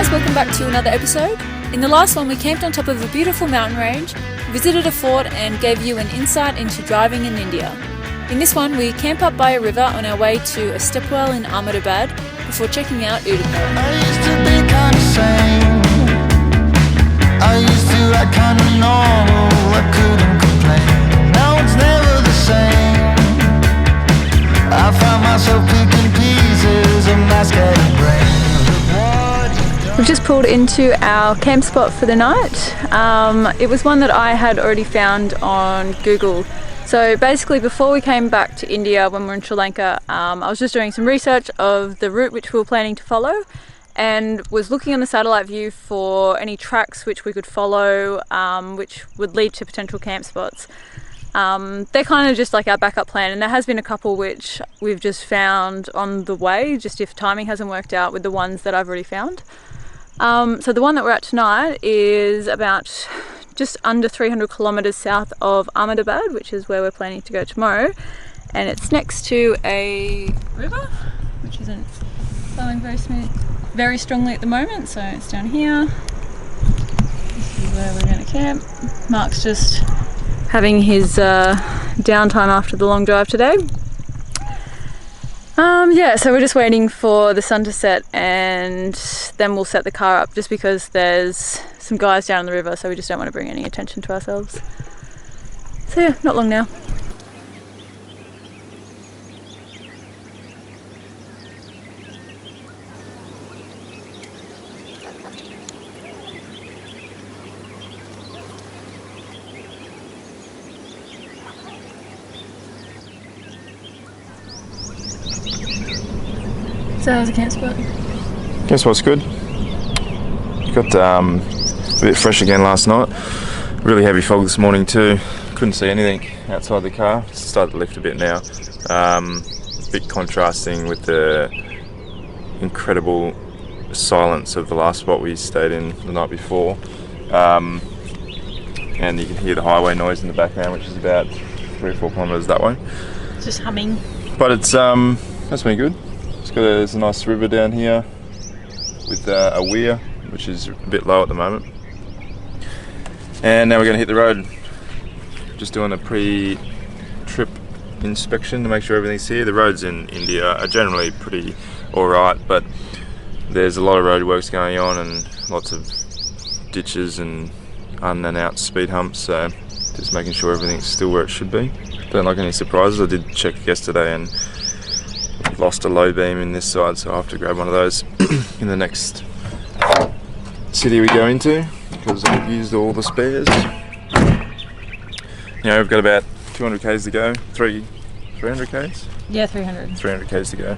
guys, welcome back to another episode. In the last one we camped on top of a beautiful mountain range, visited a fort and gave you an insight into driving in India. In this one we camp up by a river on our way to a Stepwell in Ahmedabad before checking out UDAIPUR. I used to be kind of sane. I used to act kind of normal. I couldn't complain. Now it's never the same. I found myself picking pieces of my scattered brain. We've just pulled into our camp spot for the night. It was one that I had already found on Google. So basically before we came back to India when we were in Sri Lanka, I was just doing some research of the route which we were planning to follow and was looking on the satellite view for any tracks which we could follow which would lead to potential camp spots. They're kind of just like our backup plan, and there has been a couple which we've just found on the way, just if timing hasn't worked out with the ones that I've already found. So the one that we're at tonight is about just under 300 kilometers south of Ahmedabad, which is where we're planning to go tomorrow, and it's next to a river which isn't flowing very strongly at the moment, so it's down here. This is where we're going to camp. Mark's just having his downtime after the long drive today. Yeah, so we're just waiting for the sun to set and then we'll set the car up, just because there's some guys down in the river, so we just don't want to bring any attention to ourselves. So yeah, not long now. So how's the camp spot? Camp spot's good. Got a bit fresh again last night. Really heavy fog this morning too. Couldn't see anything outside the car. It's started to lift a bit now. Bit contrasting with the incredible silence of the last spot we stayed in the night before. And you can hear the highway noise in the background, which is about 3 or 4 kilometres that way. Just humming. But it's that's been good. There's a nice river down here with a weir, which is a bit low at the moment. And now we're going to hit the road. Just doing a pre-trip inspection to make sure everything's here. The roads in India are generally pretty alright, but there's a lot of road works going on and lots of ditches and un and out speed humps, so just making sure everything's still where it should be. Don't like any surprises. I did check yesterday and lost a low beam in this side, so I'll have to grab one of those in the next city we go into, because I've used all the spares. Yeah, we've got about 200 k's to go. 300 k's? Yeah, 300. 300 k's to go.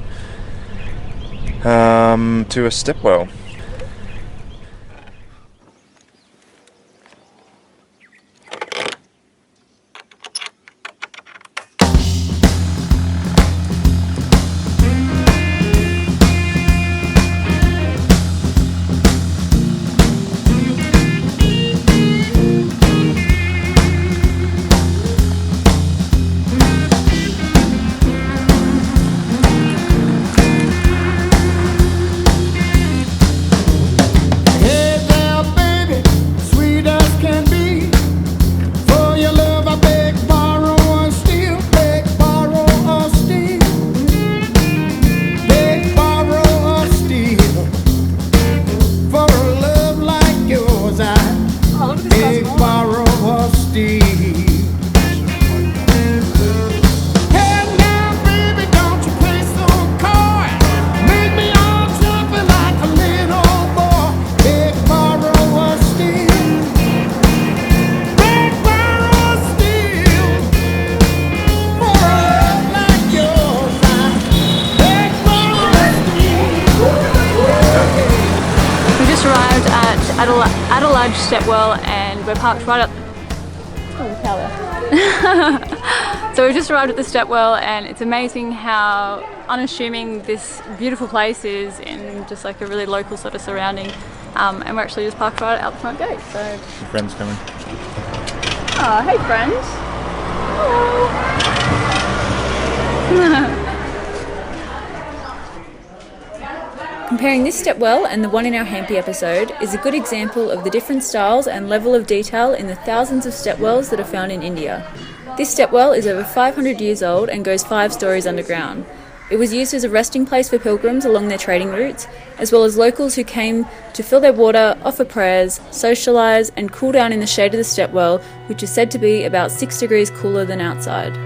To a Stepwell. Adalaj Stepwell, and we're parked right up. Oh, the cow there. So we've just arrived at the Stepwell, and it's amazing how unassuming this beautiful place is in just like a really local sort of surrounding. And we're actually just parked right out the front gate. So Your friend's coming. oh, hey friend. Hello. Comparing this stepwell and the one in our Hampi episode is a good example of the different styles and level of detail in the thousands of stepwells that are found in India. This stepwell is over 500 years old and goes 5 stories underground. It was used as a resting place for pilgrims along their trading routes, as well as locals who came to fill their water, offer prayers, socialise and cool down in the shade of the stepwell, which is said to be about 6 degrees cooler than outside.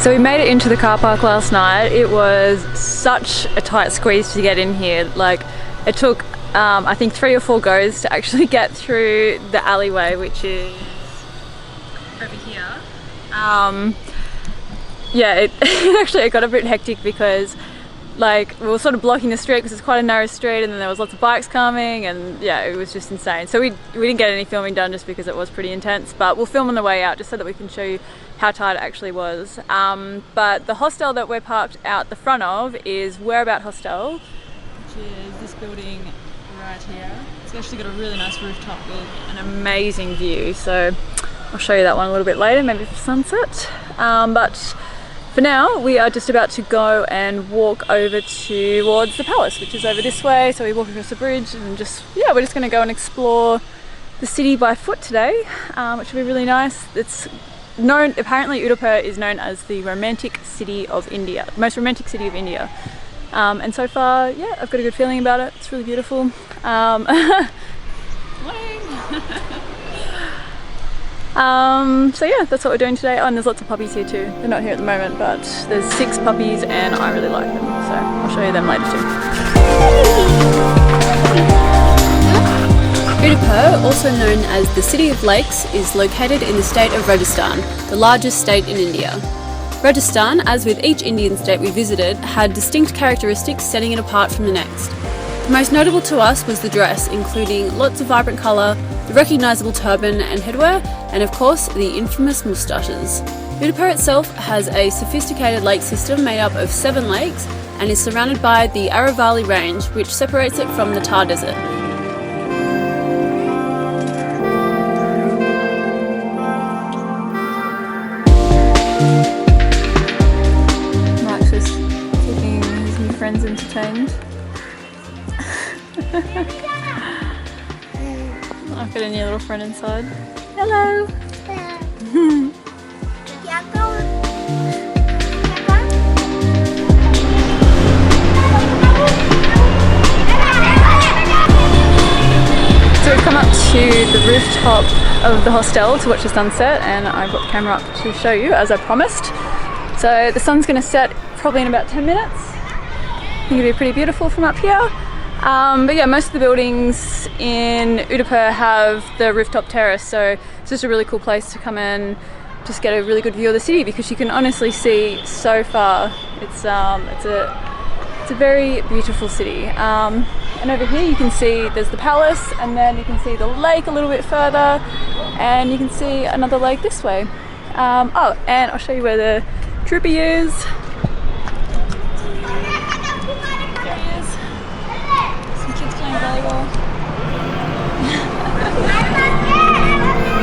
So we made it into the car park last night. It was such a tight squeeze to get in here. Like, it took I think 3 or 4 goes to actually get through the alleyway, which is over here. Yeah, it got a bit hectic because like we were sort of blocking the street because it's quite a narrow street, and then there was lots of bikes coming, and yeah, it was just insane. So we didn't get any filming done just because it was pretty intense, but we'll film on the way out just so that we can show you how tight it actually was. But the hostel that we're parked out the front of is Whereabout Hostel, which is this building right here. It's actually got a really nice rooftop with an amazing view, so I'll show you that one a little bit later, maybe for sunset. But for now, we are just about to go and walk over towards the palace, which is over this way. So we walk across the bridge and just, yeah, we're just going to go and explore the city by foot today, which will be really nice. It's known, apparently Udaipur is known as the romantic city of India, the most romantic city of India. And so far, yeah, I've got a good feeling about it. It's really beautiful. So yeah, that's what we're doing today. Oh, and there's lots of puppies here too. They're not here at the moment, but there's 6 puppies and I really like them, so I'll show you them later too. Udaipur, also known as the City of Lakes, is located in the state of Rajasthan, the largest state in India. Rajasthan, as with each Indian state we visited, had distinct characteristics setting it apart from the next. The most notable to us was the dress, including lots of vibrant colour, the recognisable turban and headwear, and of course the infamous moustaches. Udaipur itself has a sophisticated lake system made up of 7 lakes and is surrounded by the Aravalli range, which separates it from the Thar desert. Mark's just keeping his new friends entertained. I've got a new little friend inside. Hello! So we've come up to the rooftop of the hostel to watch the sunset, and I brought the camera up to show you as I promised. So the sun's going to set probably in about 10 minutes. I think it'll be pretty beautiful from up here. But yeah, most of the buildings in Udaipur have the rooftop terrace, so it's just a really cool place to come in, just get a really good view of the city, because you can honestly see so far. It's a very beautiful city. And over here you can see there's the palace, and then you can see the lake a little bit further, and you can see another lake this way. Oh, and I'll show you where the troopy is.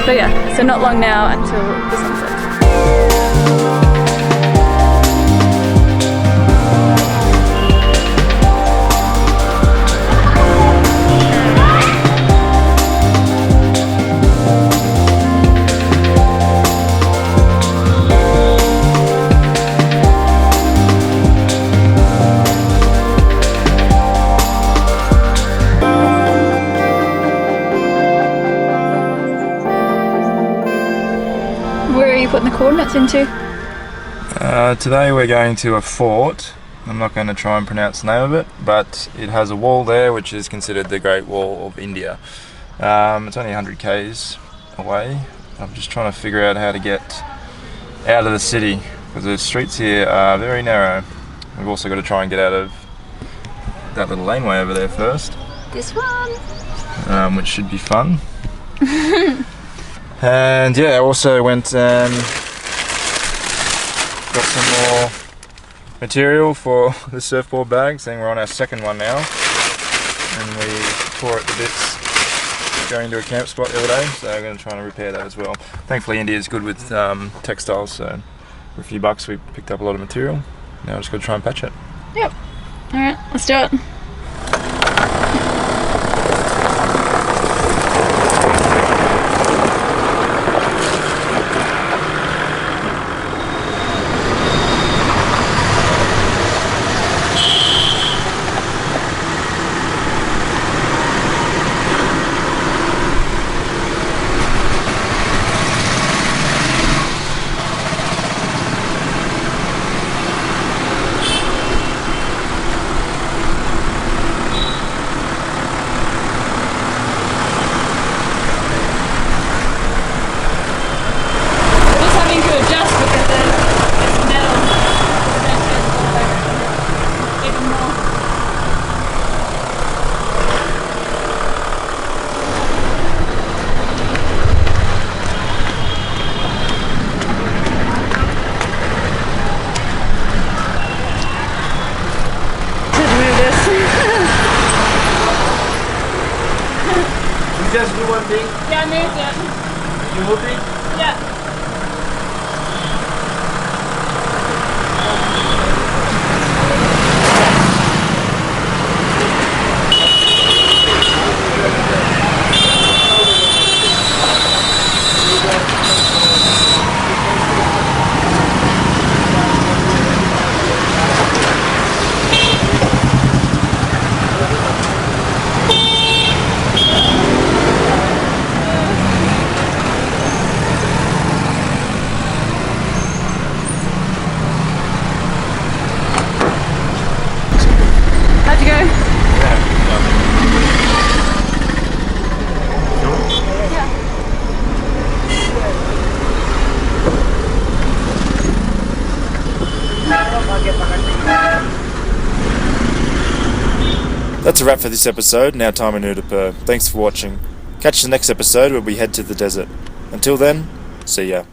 But yeah, so not long now until the sunset. Where are you putting the coordinates into? Today we're going to a fort. I'm not going to try and pronounce the name of it, but it has a wall there which is considered the Great Wall of India. It's only 100 k's away. I'm just trying to figure out how to get out of the city because the streets here are very narrow. We've also got to try and get out of that little laneway over there first. This one. Which should be fun. And yeah, I also went and got some more material for the surfboard bag, saying we're on our second one now. And we tore it to bits going to a camp spot the other day, so I'm going to try and repair that as well. Thankfully India is good with textiles, so for a few bucks we picked up a lot of material. Now I just got to try and patch it. Yep. Alright, let's do it. Just do one thing. Yeah, I moved it. You moving? Yeah. How'd you go? That's a wrap for this episode. Now time in UDAIPUR. Thanks for watching. Catch the next episode where we head to the desert. Until then, see ya.